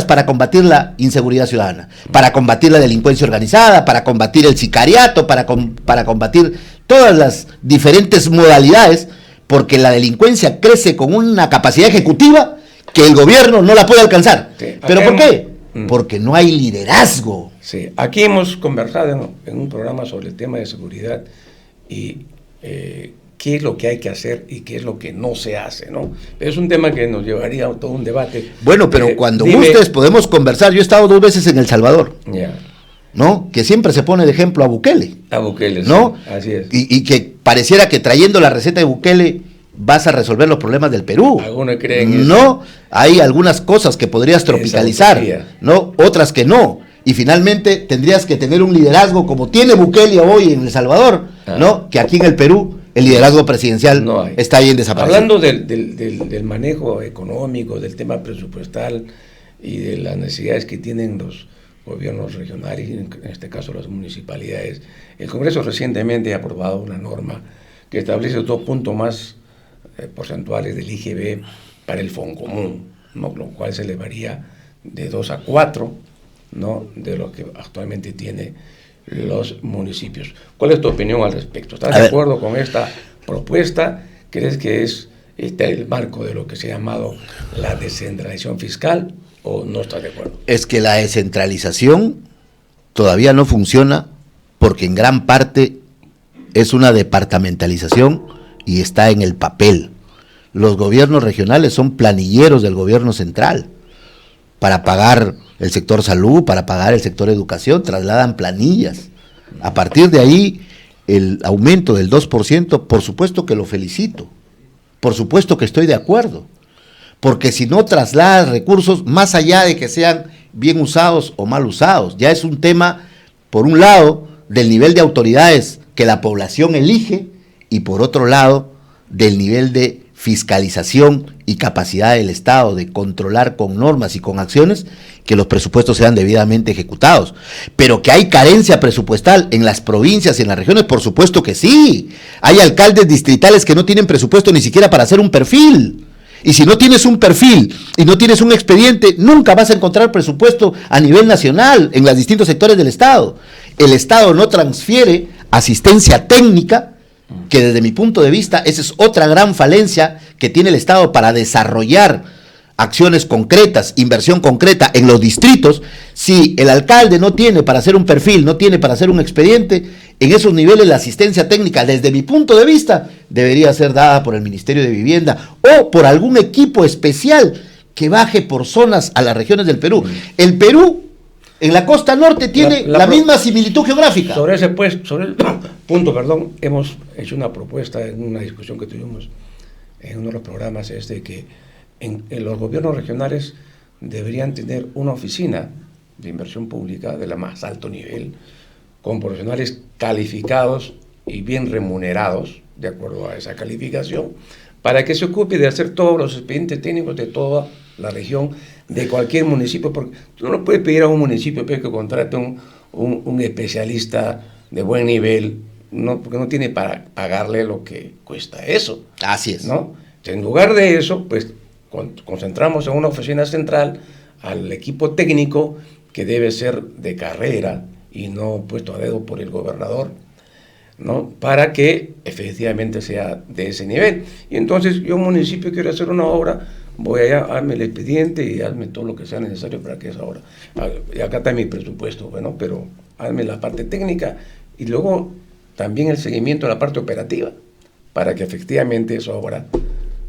para combatir la inseguridad ciudadana, para combatir la delincuencia organizada, para combatir el sicariato, para combatir todas las diferentes modalidades, porque la delincuencia crece con una capacidad ejecutiva que el gobierno no la puede alcanzar. Sí, ¿Pero por qué? Mm. Porque no hay liderazgo. Sí, aquí hemos conversado en un programa sobre el tema de seguridad y qué es lo que hay que hacer y qué es lo que no se hace, ¿no? Es un tema que nos llevaría a todo un debate. Bueno, pero cuando dime, gustes podemos conversar. Yo he estado 2 veces en El Salvador, ya, ¿no? Que siempre se pone de ejemplo a Bukele, a Bukele, ¿no? sí, así es. Y que pareciera que trayendo la receta de Bukele vas a resolver los problemas del Perú. Algunos creen eso. No, hay algunas cosas que podrías tropicalizar, utopía. ¿no? Otras que no. Y finalmente tendrías que tener un liderazgo como tiene Bukele hoy en El Salvador, ¿no? Que aquí en el Perú el liderazgo presidencial No hay. está bien desaparecido. Hablando del manejo económico, del tema presupuestal y de las necesidades que tienen los gobiernos regionales, y en este caso las municipalidades, el Congreso recientemente ha aprobado una norma que establece 2 puntos más porcentuales del IGB para el Foncomún, ¿no? Lo cual se elevaría de 2 a 4, ¿no? De lo que actualmente tiene los municipios. ¿Cuál es tu opinión al respecto? ¿Estás de acuerdo con esta propuesta? ¿Crees que es el marco de lo que se ha llamado la descentralización fiscal o no estás de acuerdo? Es que la descentralización todavía no funciona porque en gran parte es una departamentalización y está en el papel. Los gobiernos regionales son planilleros del gobierno central. Para pagar el sector salud, para pagar el sector educación, trasladan planillas. A partir de ahí, el aumento del 2%, por supuesto que lo felicito. Por supuesto que estoy de acuerdo. Porque si no trasladas recursos, más allá de que sean bien usados o mal usados, ya es un tema, por un lado, del nivel de autoridades que la población elige, y por otro lado, del nivel de fiscalización y capacidad del Estado de controlar con normas y con acciones que los presupuestos sean debidamente ejecutados. Pero que hay carencia presupuestal en las provincias y en las regiones, por supuesto que sí. Hay alcaldes distritales que no tienen presupuesto ni siquiera para hacer un perfil. Y si no tienes un perfil y no tienes un expediente, nunca vas a encontrar presupuesto a nivel nacional en los distintos sectores del Estado. El Estado no transfiere asistencia técnica, que desde mi punto de vista esa es otra gran falencia que tiene el Estado para desarrollar acciones concretas, inversión concreta en los distritos. Si el alcalde no tiene para hacer un perfil, no tiene para hacer un expediente, en esos niveles la asistencia técnica, desde mi punto de vista, debería ser dada por el Ministerio de Vivienda o por algún equipo especial que baje por zonas a las regiones del Perú. El Perú, en la costa norte, tiene la misma similitud geográfica. Sobre el punto, hemos hecho una propuesta en una discusión que tuvimos en uno de los programas, que en los gobiernos regionales deberían tener una oficina de inversión pública de la más alto nivel, con profesionales calificados y bien remunerados, de acuerdo a esa calificación, para que se ocupe de hacer todos los expedientes técnicos de toda la región, de cualquier municipio, porque tú no puedes pedir a un municipio que contrate un especialista de buen nivel, no, porque no tiene para pagarle lo que cuesta eso. Así es. ¿No? En lugar de eso, pues concentramos en una oficina central al equipo técnico que debe ser de carrera y no puesto a dedo por el gobernador, ¿no? Para que efectivamente sea de ese nivel. Y entonces yo, municipio, quiero hacer una obra, voy allá, hazme el expediente y hazme todo lo que sea necesario para que esa obra. Y acá está mi presupuesto, bueno, pero hazme la parte técnica y luego también el seguimiento de la parte operativa para que efectivamente esa obra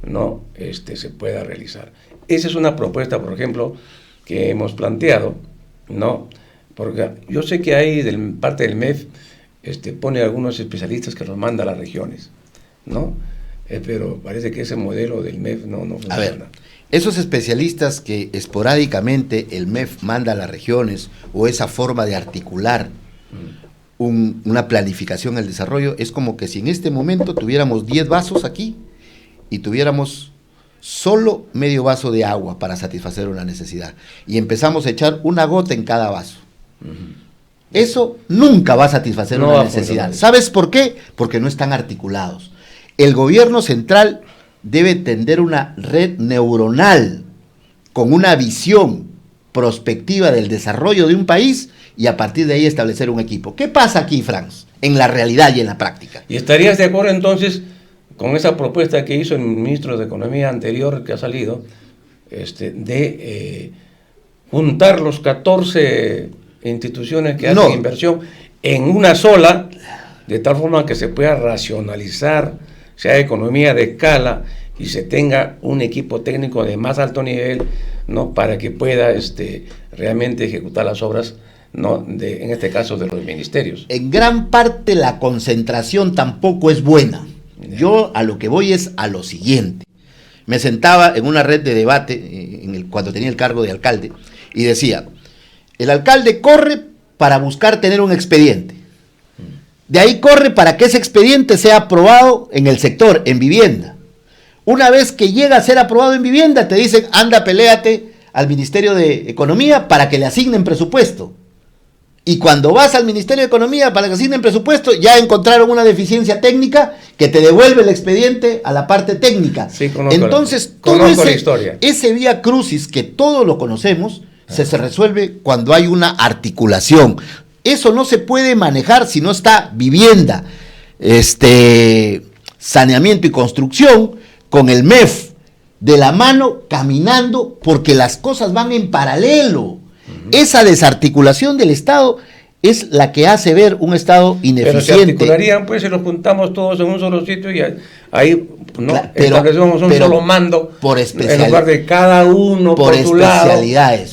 no se pueda realizar. Esa es una propuesta, por ejemplo, que hemos planteado, ¿no? Porque yo sé que hay parte del MEF pone algunos especialistas que los manda a las regiones, ¿no? Pero parece que ese modelo del MEF no funciona. A ver, esos especialistas que esporádicamente el MEF manda a las regiones, o esa forma de articular una planificación al desarrollo, es como que si en este momento tuviéramos 10 vasos aquí y tuviéramos solo medio vaso de agua para satisfacer una necesidad y empezamos a echar una gota en cada vaso. Eso nunca va a satisfacer una necesidad. ¿Sabes por qué? Porque no están articulados. El gobierno central debe tender una red neuronal con una visión prospectiva del desarrollo de un país y a partir de ahí establecer un equipo. ¿Qué pasa aquí, Franz, en la realidad y en la práctica? ¿Y estarías de acuerdo entonces con esa propuesta que hizo el ministro de Economía anterior que ha salido, juntar los 14 instituciones que hacen inversión en una sola, de tal forma que se pueda racionalizar, sea economía de escala y se tenga un equipo técnico de más alto nivel, ¿no? Para que pueda realmente ejecutar las obras, ¿no? En este caso de los ministerios. En gran parte la concentración tampoco es buena. Yo a lo que voy es a lo siguiente. Me sentaba en una red de debate cuando tenía el cargo de alcalde y decía, el alcalde corre para buscar tener un expediente. De ahí corre para que ese expediente sea aprobado en el sector, en vivienda. Una vez que llega a ser aprobado en vivienda, te dicen, anda, peléate al Ministerio de Economía para que le asignen presupuesto. Y cuando vas al Ministerio de Economía para que asignen presupuesto, ya encontraron una deficiencia técnica que te devuelve el expediente a la parte técnica. Sí, conozco. Entonces, la historia. Ese vía crucis que todos lo conocemos, se resuelve cuando hay una articulación. Eso no se puede manejar si no está vivienda, saneamiento y construcción, con el MEF de la mano, caminando, porque las cosas van en paralelo. Esa desarticulación del Estado es la que hace ver un Estado ineficiente. Pero se articularían, pues, si los juntamos todos en un solo sitio y ahí establecemos un solo mando en lugar de cada uno por su lado,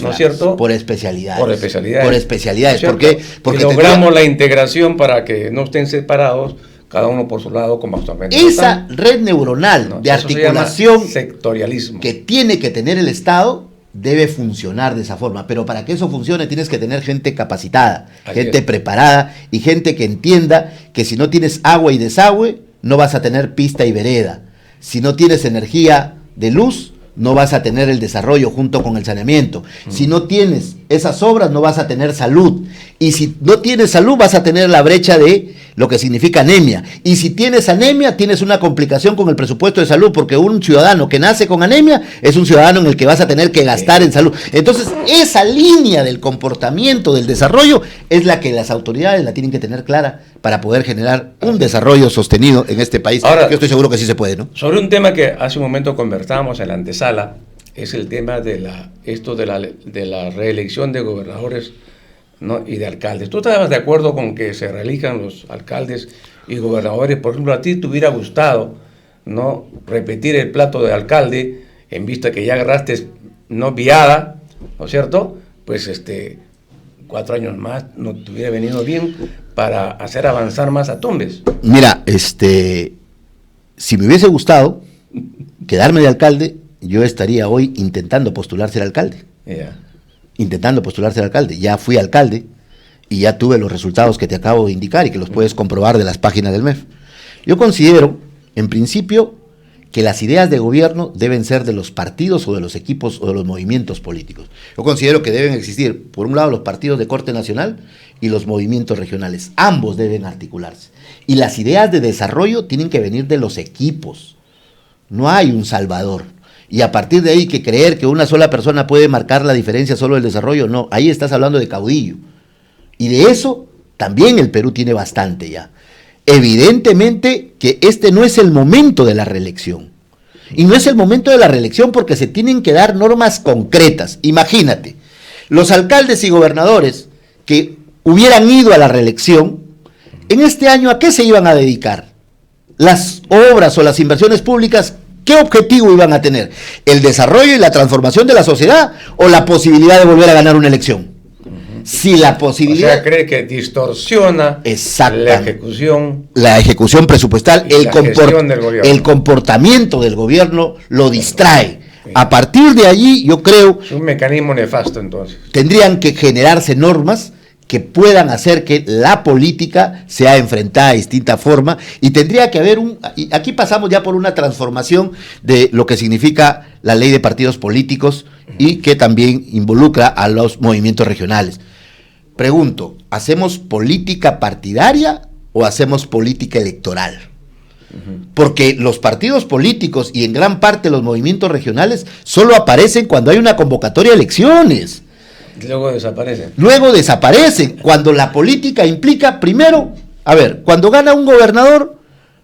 ¿no es cierto? Por especialidades. Por especialidades. Por especialidades. ¿No es porque logramos la integración para que no estén separados, cada uno por su lado, como actualmente. Esa red neuronal de articulación sectorialismo que tiene que tener el Estado debe funcionar de esa forma, pero para que eso funcione tienes que tener gente capacitada, gente preparada y gente que entienda que si no tienes agua y desagüe, no vas a tener pista y vereda. Si no tienes energía de luz, no vas a tener el desarrollo junto con el saneamiento. Si no tienes esas obras, no vas a tener salud. Y si no tienes salud, vas a tener la brecha de lo que significa anemia. Y si tienes anemia, tienes una complicación con el presupuesto de salud, porque un ciudadano que nace con anemia es un ciudadano en el que vas a tener que gastar en salud. Entonces, esa línea del comportamiento, del desarrollo, es la que las autoridades la tienen que tener clara para poder generar un desarrollo sostenido en este país. Ahora, yo estoy seguro que sí se puede, ¿no? Sobre un tema que hace un momento conversábamos en la antesala, es el tema de la reelección de gobernadores, ¿no? Y de alcaldes. ¿Tú estabas de acuerdo con que se reelijan los alcaldes y gobernadores? Por ejemplo, a ti te hubiera gustado, ¿no?, repetir el plato de alcalde, en vista que ya agarraste, ¿no?, viada, ¿no es cierto? Pues 4 años más no te hubiera venido bien para hacer avanzar más a Tumbes. Mira, si me hubiese gustado quedarme de alcalde, yo estaría hoy intentando postular ser alcalde. Intentando postular ser alcalde. Ya fui alcalde y ya tuve los resultados que te acabo de indicar y que los puedes comprobar de las páginas del MEF. Yo considero, en principio, que las ideas de gobierno deben ser de los partidos o de los equipos o de los movimientos políticos. Yo considero que deben existir, por un lado, los partidos de corte nacional y los movimientos regionales. Ambos deben articularse. Y las ideas de desarrollo tienen que venir de los equipos. No hay un salvador. Y a partir de ahí, que creer que una sola persona puede marcar la diferencia solo del desarrollo, no, ahí estás hablando de caudillo. Y de eso también el Perú tiene bastante ya. Evidentemente que este no es el momento de la reelección. Y no es el momento de la reelección porque se tienen que dar normas concretas. Imagínate, los alcaldes y gobernadores que hubieran ido a la reelección, en este año, ¿a qué se iban a dedicar? Las obras o las inversiones públicas, ¿qué objetivo iban a tener? ¿El desarrollo y la transformación de la sociedad o la posibilidad de volver a ganar una elección? Si la posibilidad... O sea, cree que distorsiona la ejecución presupuestal, el comportamiento del gobierno lo distrae. A partir de allí, yo creo... Es un mecanismo nefasto, entonces. Tendrían que generarse normas que puedan hacer que la política sea enfrentada de distinta forma y tendría que haber aquí pasamos ya por una transformación de lo que significa la ley de partidos políticos y que también involucra a los movimientos regionales. Pregunto, ¿hacemos política partidaria o hacemos política electoral? Porque los partidos políticos y en gran parte los movimientos regionales solo aparecen cuando hay una convocatoria a elecciones. Luego desaparecen. Luego desaparecen. Cuando la política implica, primero, cuando gana un gobernador,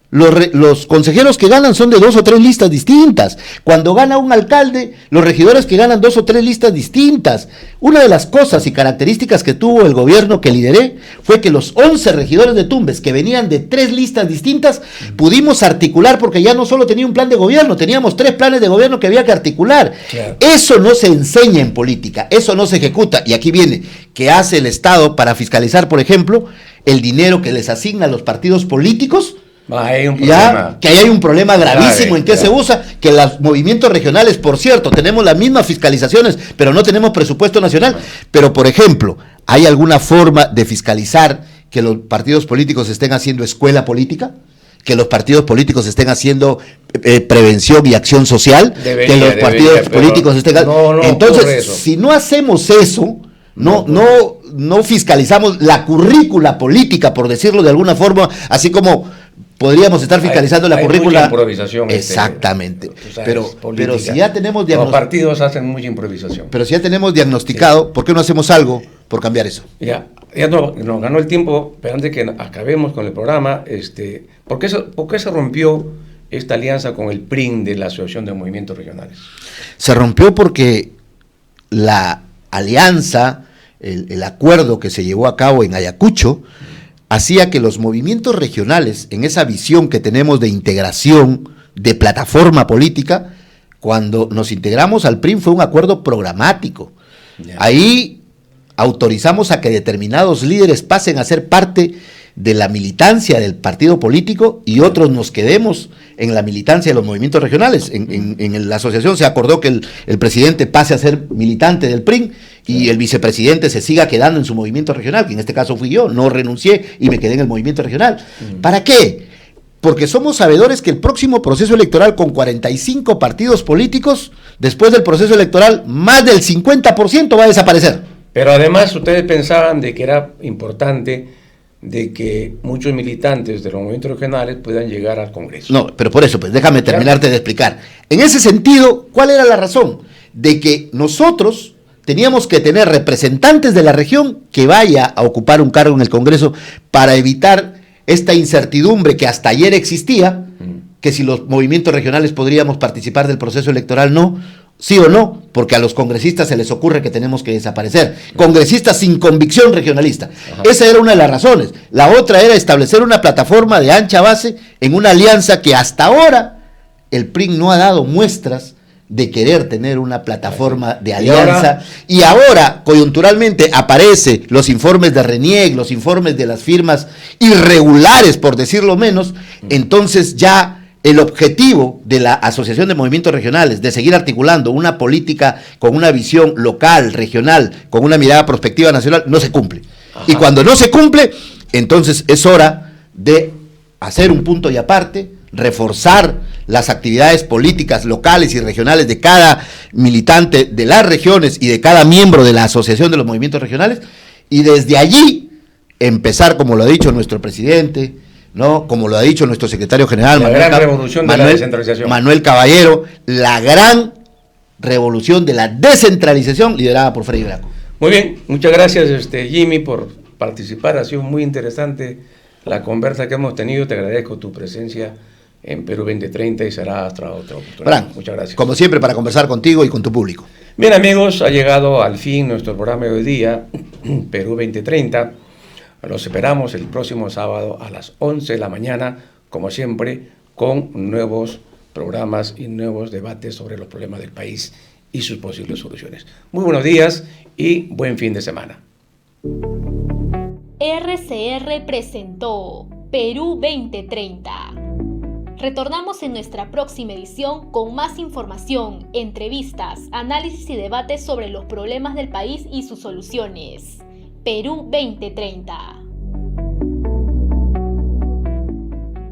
Los consejeros que ganan son de 2 o 3 listas distintas. Cuando gana un alcalde, los regidores que ganan 2 o 3 listas distintas. Una de las cosas y características que tuvo el gobierno que lideré fue que los 11 regidores de Tumbes, que venían de 3 listas distintas, pudimos articular, porque ya no solo tenía un plan de gobierno, teníamos 3 planes de gobierno que había que articular. Claro. Eso no se enseña en política, eso no se ejecuta. Y aquí viene, ¿qué hace el Estado para fiscalizar, por ejemplo, el dinero que les asigna a los partidos políticos? Hay un ya que ahí hay un problema gravísimo en qué se usa, que los movimientos regionales, por cierto, tenemos las mismas fiscalizaciones, pero no tenemos presupuesto nacional. Pero, por ejemplo, ¿hay alguna forma de fiscalizar que los partidos políticos estén haciendo escuela política? ¿Que los partidos políticos estén haciendo prevención y acción social? ¿Que los partidos políticos estén haciendo? Entonces, si no hacemos eso, no fiscalizamos la currícula política, por decirlo de alguna forma, así como podríamos estar fiscalizando la currícula. Mucha improvisación. Exactamente. Pero si ya tenemos los partidos hacen mucha improvisación. Pero si ya tenemos diagnosticado, ¿por qué no hacemos algo por cambiar eso? Ya nos ganó el tiempo, pero antes que acabemos con el programa, ¿por qué se rompió esta alianza con el PRIN de la Asociación de Movimientos Regionales? Se rompió porque la alianza, el acuerdo que se llevó a cabo en Ayacucho, hacía que los movimientos regionales, en esa visión que tenemos de integración, de plataforma política, cuando nos integramos al PRIN fue un acuerdo programático. Ahí autorizamos a que determinados líderes pasen a ser parte de la militancia del partido político y otros nos quedemos en la militancia de los movimientos regionales. En la asociación se acordó que el presidente pase a ser militante del PRIN y el vicepresidente se siga quedando en su movimiento regional, que en este caso fui yo, no renuncié y me quedé en el movimiento regional. ¿Para qué? Porque somos sabedores que el próximo proceso electoral, con 45 partidos políticos, después del proceso electoral, más del 50% va a desaparecer. Pero además ustedes pensaban de que era importante de que muchos militantes de los movimientos regionales puedan llegar al Congreso. No, pero por eso, pues déjame terminarte de explicar. En ese sentido, ¿cuál era la razón? De que nosotros teníamos que tener representantes de la región que vaya a ocupar un cargo en el Congreso para evitar esta incertidumbre que hasta ayer existía, que si los movimientos regionales podríamos participar del proceso electoral, no, sí o no, porque a los congresistas se les ocurre que tenemos que desaparecer. Congresistas sin convicción regionalista. Ajá. Esa era una de las razones. La otra era establecer una plataforma de ancha base en una alianza que hasta ahora el PRIN no ha dado muestras de querer tener una plataforma de alianza, y ahora coyunturalmente aparece los informes de RENIEC, los informes de las firmas irregulares, por decirlo menos. Entonces ya el objetivo de la Asociación de Movimientos Regionales de seguir articulando una política con una visión local, regional, con una mirada prospectiva nacional, no se cumple. Ajá. Y cuando no se cumple, entonces es hora de hacer un punto y aparte, reforzar las actividades políticas locales y regionales de cada militante de las regiones y de cada miembro de la Asociación de los Movimientos Regionales, y desde allí empezar, como lo ha dicho nuestro presidente, ¿no? Como lo ha dicho nuestro secretario general, la gran revolución de la descentralización. Manuel Caballero, la gran revolución de la descentralización liderada por Freddy Braco. Muy bien, muchas gracias Jimmy por participar, ha sido muy interesante la conversa que hemos tenido, te agradezco tu presencia en Perú 2030 y será hasta otra oportunidad. Bran, muchas gracias. Como siempre, para conversar contigo y con tu público. Bien amigos, ha llegado al fin nuestro programa de hoy día, Perú 2030. Los esperamos el próximo sábado a las 11 de la mañana, como siempre, con nuevos programas y nuevos debates sobre los problemas del país y sus posibles soluciones. Muy buenos días y buen fin de semana. RCR presentó Perú 2030. Retornamos en nuestra próxima edición con más información, entrevistas, análisis y debates sobre los problemas del país y sus soluciones. Perú 2030.